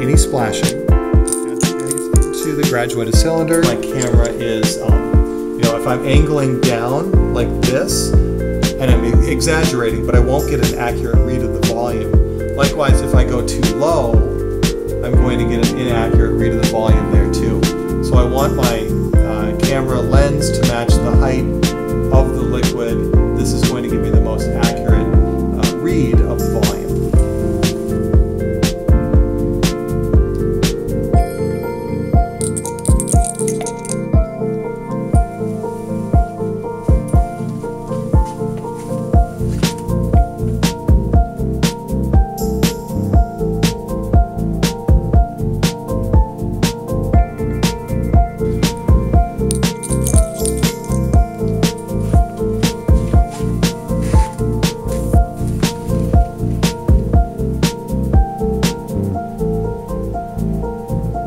any splashing. Add the pennies into the graduated cylinder. My camera is, if I'm angling down like this, and I'm exaggerating, but I won't get an accurate read of the volume. Likewise, if I go too low, I'm going to get an inaccurate read of the volume there too. So I want my camera lens to match the height of the liquid. This is going to give me the most accurate read of the volume.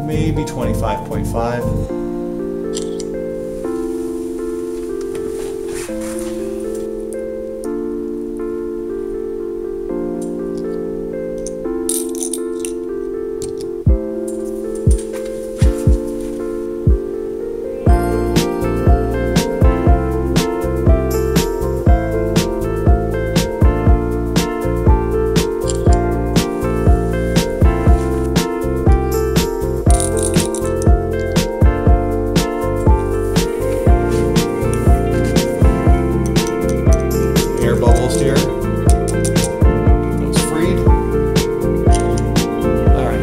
Maybe 25.5. Bubbles here. Those freed. All right.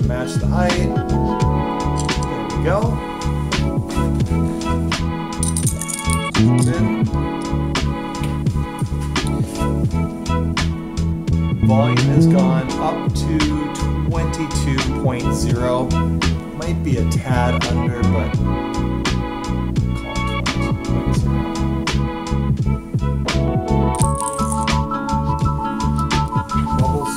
Match the height. There we go. Volume has gone up to 22.0. Might be a tad under, but call it 22.0. Bubbles.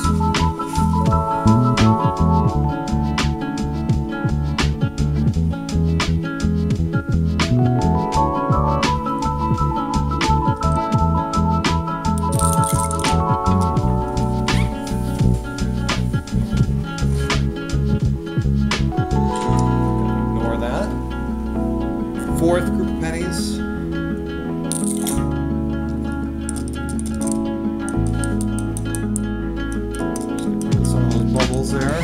Fourth group of pennies. Some of those bubbles there.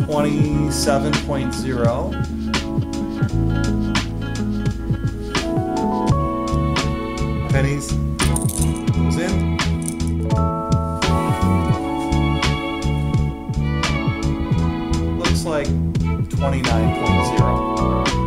27.0. Pennies goes in. Looks like 29.0.